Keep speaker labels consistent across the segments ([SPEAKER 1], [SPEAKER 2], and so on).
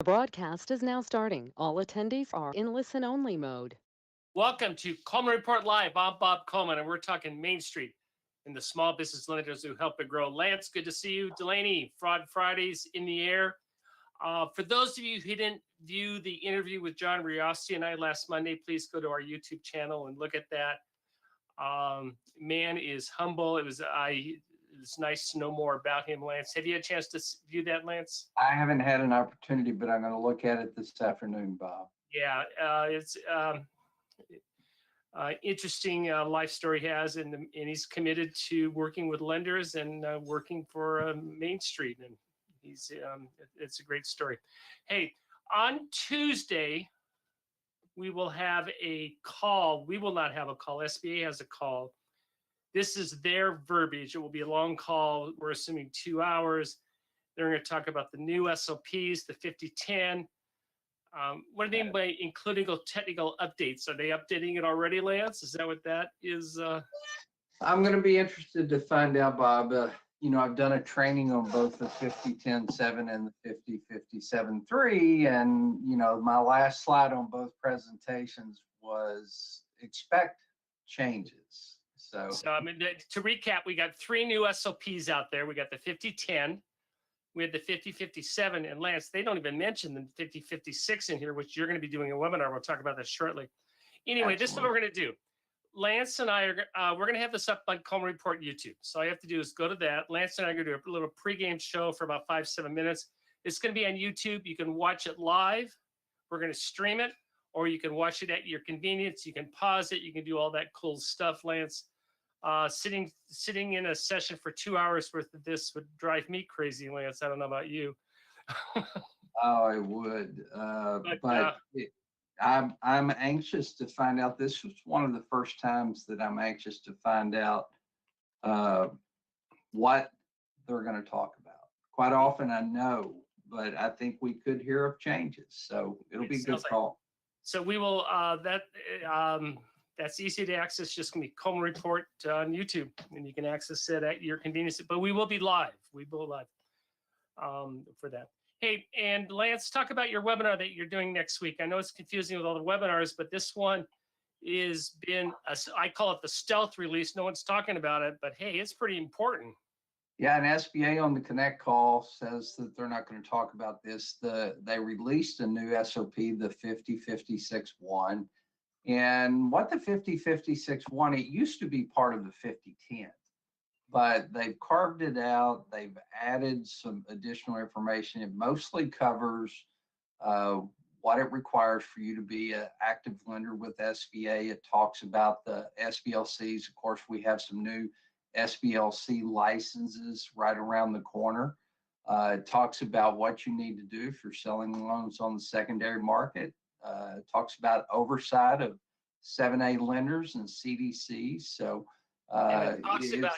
[SPEAKER 1] broadcast is now starting. All attendees are in listen-only mode.
[SPEAKER 2] Welcome to Coleman Report Live. I'm Bob Coleman, and we're talking Main Street and the small business lenders who help it grow. Lance, good to see you. Delaney, Fraud Fridays in the air. For those of you who didn't view the interview with John Riosti and I last Monday, please go to our YouTube channel and look at that. Man is humble. It was nice to know more about him, Lance. Have you had a chance to view that, Lance?
[SPEAKER 3] I haven't had an opportunity, but I'm going to look at it this afternoon, Bob.
[SPEAKER 2] Yeah, it's interesting life story he has, and he's committed to working with lenders and working for Main Street, and it's a great story. Hey, on Tuesday we will have a call. We will not have a call. SBA has a call. This is their verbiage. It will be a long call. We're assuming 2 hours. They're going to talk about the new SOPs, the 5010. What do they mean by including technical updates? Are they updating it already, Lance? Is that what that is?
[SPEAKER 3] I'm going to be interested to find out, Bob. I've done a training on both the 5010.7 and the 5057.3, and my last slide on both presentations was expect changes. So
[SPEAKER 2] I mean, to recap, we got 3 new SOPs out there. We got the 5010. We had the 5057, and Lance, they don't even mention the 5056 in here, which you're going to be doing a webinar. We'll talk about that shortly. Anyway, This is what we're going to do. Lance and I are we're going to have this up on Coleman Report YouTube. So all you have to do is go to that. Lance and I are going to do a little pregame show for about 5-7 minutes. It's going to be on YouTube. You can watch it live. We're going to stream it, or you can watch it at your convenience. You can pause it. You can do all that cool stuff, Lance. Sitting in a session for 2 hours worth of this would drive me crazy, Lance. I don't know about you.
[SPEAKER 3] Oh, it would. I'm anxious to find out. This was one of the first times that I'm anxious to find out what they're going to talk about. Quite often I know, but I think we could hear of changes. So it'll be a good call.
[SPEAKER 2] So we will, that's easy to access. Just going to be Coleman Report on YouTube, and you can access it at your convenience. But we will be live. We will live for that. Hey, and Lance, talk about your webinar that you're doing next week. I know it's confusing with all the webinars, but this one is I call it the stealth release. No one's talking about it, but hey, it's pretty important.
[SPEAKER 3] Yeah, and SBA on the Connect call says that they're not going to talk about this. They released a new SOP, the 5056.1. And what the 5056.1, it used to be part of the 5010, but they've carved it out. They've added some additional information. It mostly covers what it requires for you to be an active lender with SBA. It talks about the SBLCs. Of course, we have some new SBLC licenses right around the corner. It talks about what you need to do if you're selling loans on the secondary market. It talks about oversight of 7A lenders and CDCs. So
[SPEAKER 2] and it talks about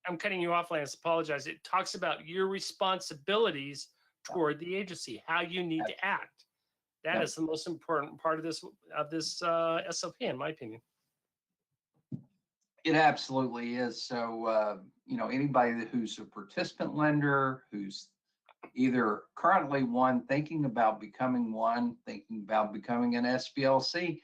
[SPEAKER 2] I'm cutting you off, Lance. Apologize. It talks about your responsibilities toward the agency, how you need to act. That is the most important part of this SOP, in my opinion.
[SPEAKER 3] It absolutely is. So anybody who's a participant lender, who's either currently one, thinking about becoming one, thinking about becoming an SBLC,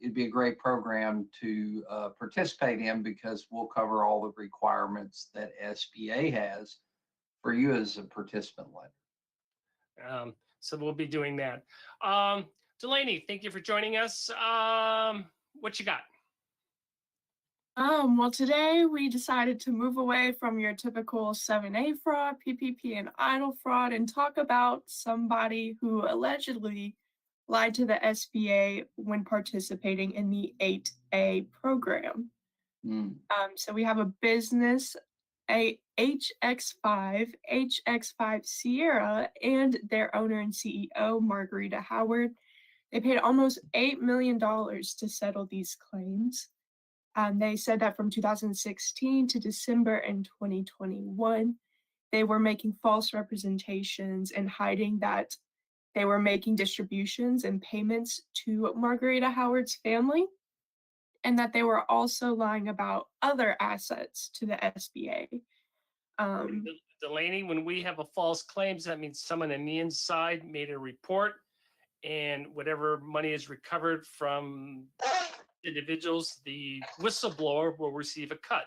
[SPEAKER 3] it'd be a great program to participate in, because we'll cover all the requirements that SBA has for you as a participant lender.
[SPEAKER 2] So we'll be doing that. Delaney, thank you for joining us. What you got?
[SPEAKER 4] Well, today we decided to move away from your typical 7A fraud, PPP, and idle fraud, and talk about somebody who allegedly lied to the SBA when participating in the 8A program. So we have a business, a HX5 Sierra, and their owner and CEO, Margarita Howard. They paid almost $8 million to settle these claims. They said that from 2016 to December in 2021, they were making false representations and hiding that they were making distributions and payments to Margarita Howard's family, and that they were also lying about other assets to the SBA.
[SPEAKER 2] Delaney, when we have a false claims, that means someone on the inside made a report, and whatever money is recovered from individuals, the whistleblower will receive a cut.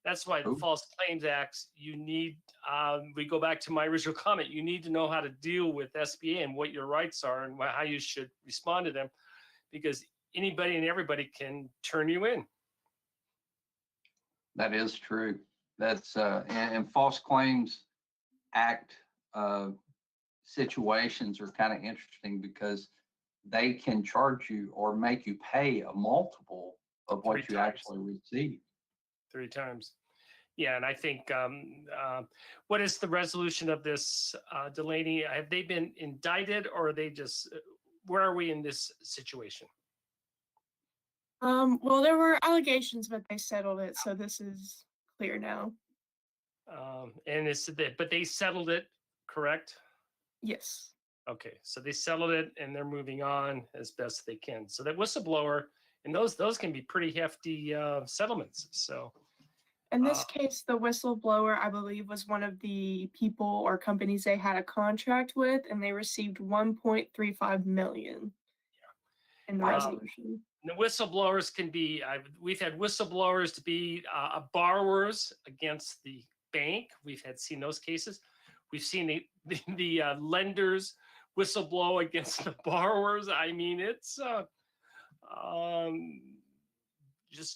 [SPEAKER 2] That's why the
[SPEAKER 3] Ooh.
[SPEAKER 2] False Claims Acts, you need, we go back to my original comment, you need to know how to deal with SBA and what your rights are and how you should respond to them, because anybody and everybody can turn you in.
[SPEAKER 3] That is true. That's and False Claims Act situations are kind of interesting because they can charge you or make you pay a multiple of what
[SPEAKER 2] 3
[SPEAKER 3] you
[SPEAKER 2] times.
[SPEAKER 3] actually receive.
[SPEAKER 2] 3 times. Yeah, and I think what is the resolution of this, Delaney? Have they been indicted, or are they just? Where are we in this situation?
[SPEAKER 4] Well, there were allegations, but they settled it, so this is clear now.
[SPEAKER 2] And but they settled it, correct?
[SPEAKER 4] Yes.
[SPEAKER 2] Okay, so they settled it, and they're moving on as best they can. So that whistleblower, and those can be pretty hefty settlements. So.
[SPEAKER 4] In this case, the whistleblower, I believe, was one of the people or companies they had a contract with, and they received 1.35 million in the resolution.
[SPEAKER 2] The whistleblowers can be, we've had whistleblowers to be borrowers against the bank. We've seen those cases. We've seen the lenders whistleblow against the borrowers. I mean, it's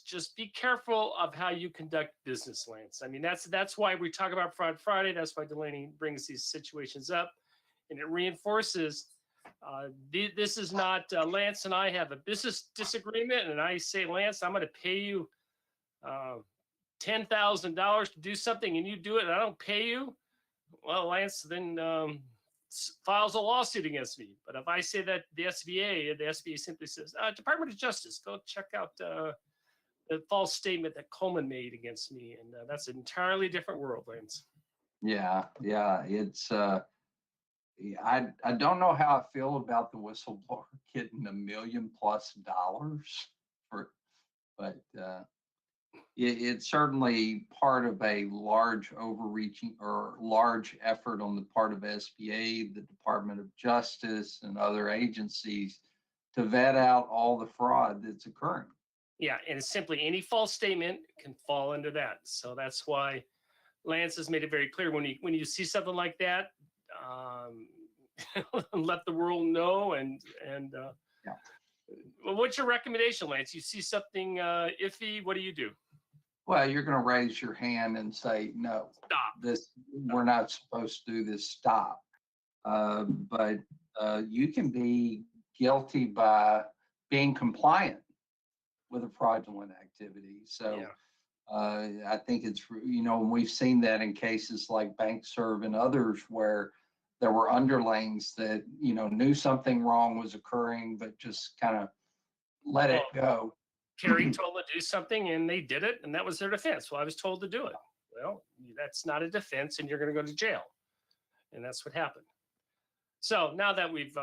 [SPEAKER 2] just be careful of how you conduct business, Lance. I mean, that's why we talk about Fraud Friday. That's why Delaney brings these situations up, and it reinforces this is not Lance and I have a business disagreement, and I say, Lance, I'm going to pay you $10,000 to do something, and you do it, and I don't pay you. Well, Lance then files a lawsuit against me. But if I say that the SBA simply says, Department of Justice, go check out the false statement that Coleman made against me, and that's an entirely different world, Lance.
[SPEAKER 3] Yeah, it's I don't know how I feel about the whistleblower getting $1 million+ for, but it's certainly part of a large overreaching or large effort on the part of SBA, the Department of Justice, and other agencies to vet out all the fraud that's occurring.
[SPEAKER 2] Yeah, and it's simply any false statement can fall into that. So that's why Lance has made it very clear when you see something like that, let the world know. And
[SPEAKER 3] Yeah.
[SPEAKER 2] Well, what's your recommendation, Lance? You see something iffy, what do you do?
[SPEAKER 3] Well, you're going to raise your hand and say, no,
[SPEAKER 2] Stop.
[SPEAKER 3] We're not supposed to do this, stop. But you can be guilty by being compliant with a fraudulent activity. So
[SPEAKER 2] Yeah.
[SPEAKER 3] I think it's, and we've seen that in cases like BankServe and others where there were underlings that, knew something wrong was occurring, but just kind of let it go.
[SPEAKER 2] Kerry told them to do something and they did it, and that was their defense. Well, I was told to do it. Well, that's not a defense, and you're going to go to jail. And that's what happened. So now that we've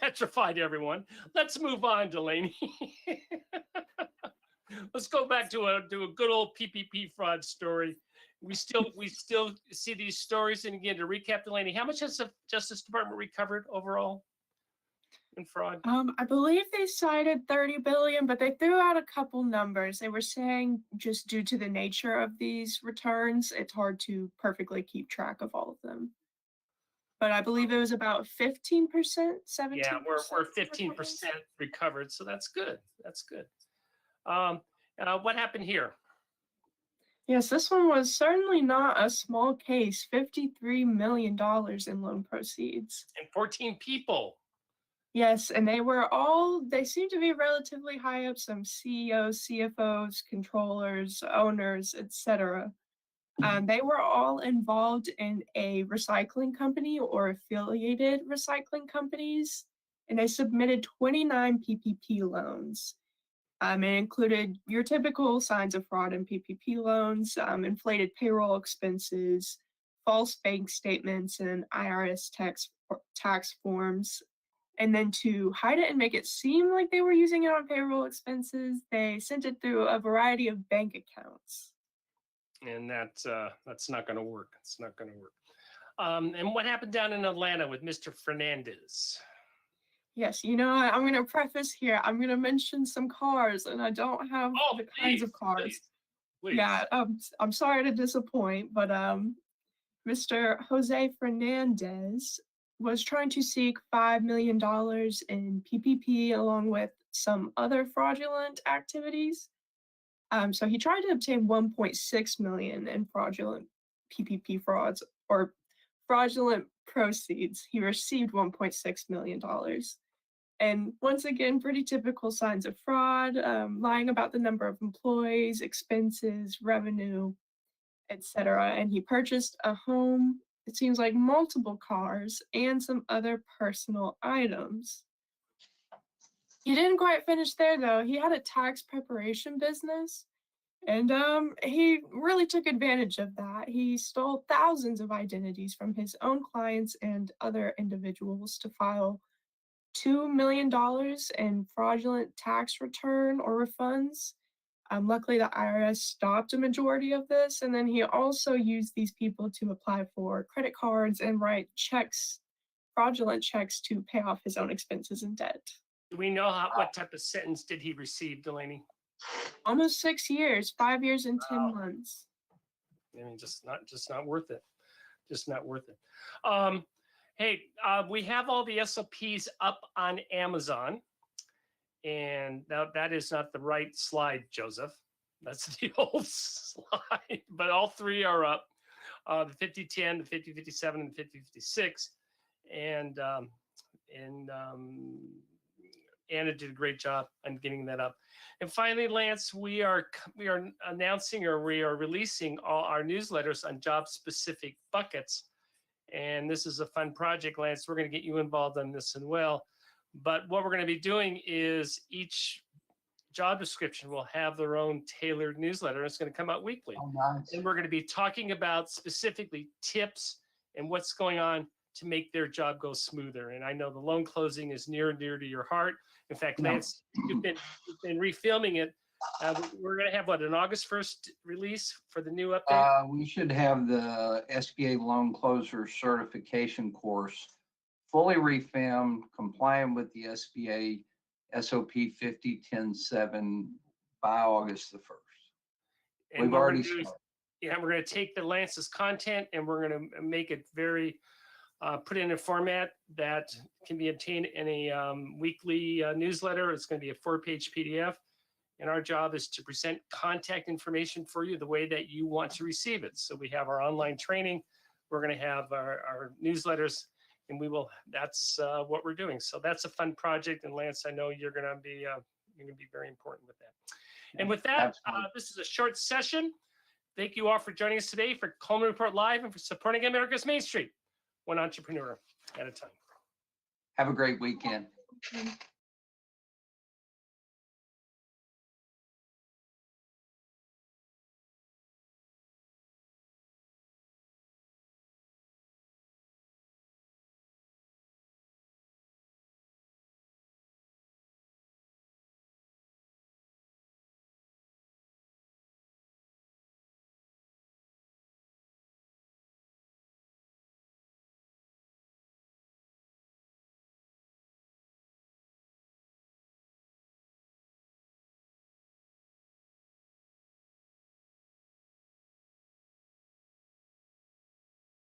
[SPEAKER 2] petrified everyone, let's move on, Delaney. Let's go back to a good old PPP fraud story. We still see these stories. And again, to recap, Delaney, how much has the Justice Department recovered overall in fraud?
[SPEAKER 4] I believe they cited 30 billion, but they threw out a couple numbers. They were saying just due to the nature of these returns, it's hard to perfectly keep track of all of them. But I believe it was about 15%, 17%.
[SPEAKER 2] Yeah, we're 15% recovered, so that's good. That's good. What happened here?
[SPEAKER 4] Yes, this one was certainly not a small case. $53 million in loan proceeds.
[SPEAKER 2] And 14 people.
[SPEAKER 4] Yes, and they seem to be relatively high up, some CEOs, CFOs, controllers, owners, etc. They were all involved in a recycling company or affiliated recycling companies, and they submitted 29 PPP loans. It included your typical signs of fraud in PPP loans, inflated payroll expenses, false bank statements, and IRS tax forms. And then to hide it and make it seem like they were using it on payroll expenses, they sent it through a variety of bank accounts.
[SPEAKER 2] and that's not going to work. It's not going to work. And what happened down in Atlanta with Mr. Fernandez?
[SPEAKER 4] Yes, you know, I'm going to preface here. I'm going to mention some cars, and I don't have
[SPEAKER 2] Oh,
[SPEAKER 4] the kinds of
[SPEAKER 2] please,
[SPEAKER 4] cars.
[SPEAKER 2] please.
[SPEAKER 4] Yeah, I'm sorry to disappoint, but Mr. Jose Fernandez was trying to seek $5 million in PPP along with some other fraudulent activities. So he tried to obtain 1.6 million in fraudulent PPP frauds or fraudulent proceeds. He received $1.6 million. And once again, pretty typical signs of fraud, lying about the number of employees, expenses, revenue, etc. And he purchased a home, it seems like multiple cars, and some other personal items. He didn't quite finish there though. He had a tax preparation business, and he really took advantage of that. He stole thousands of identities from his own clients and other individuals to file $2 million in fraudulent tax return or refunds. Luckily, the IRS stopped a majority of this, and then he also used these people to apply for credit cards and write checks, fraudulent checks to pay off his own expenses and debt.
[SPEAKER 2] Do we know what type of sentence did he receive, Delaney?
[SPEAKER 4] Almost 6 years, 5 years and 10 months.
[SPEAKER 2] I mean, just not worth it. Just not worth it. Hey, we have all the SOPs up on Amazon, and that is not the right slide, Joseph. That's the old slide, but all three are up. The 5010, the 5057, and the 5056, and Anna did a great job on getting that up. And finally, Lance, we are announcing, or we are releasing all our newsletters on job-specific buckets. And this is a fun project, Lance. We're going to get you involved on this as well. But what we're going to be doing is each job description will have their own tailored newsletter. It's going to come out weekly.
[SPEAKER 3] Oh, nice.
[SPEAKER 2] And we're going to be talking about specifically tips and what's going on to make their job go smoother. And I know the loan closing is near and dear to your heart. In fact, Lance, you've been refilming it. We're going to have an August 1st release for the new update?
[SPEAKER 3] We should have the SBA loan closer certification course fully refilmed, compliant with the SBA SOP 50.10.7 by August the 1st.
[SPEAKER 2] And
[SPEAKER 3] We've already started.
[SPEAKER 2] Yeah, we're going to take the Lance's content and we're going to make it very, put it in a format that can be obtained in a weekly newsletter. It's going to be a 4-page PDF. And our job is to present contact information for you the way that you want to receive it. So we have our online training. We're going to have our newsletters, and that's what we're doing. So that's a fun project. And Lance, I know you're going to be very important with that. And with that, this is a short session. Thank you all for joining us today for Coleman Report Live and for supporting America's Main Street, one entrepreneur at a time.
[SPEAKER 3] Have a great weekend.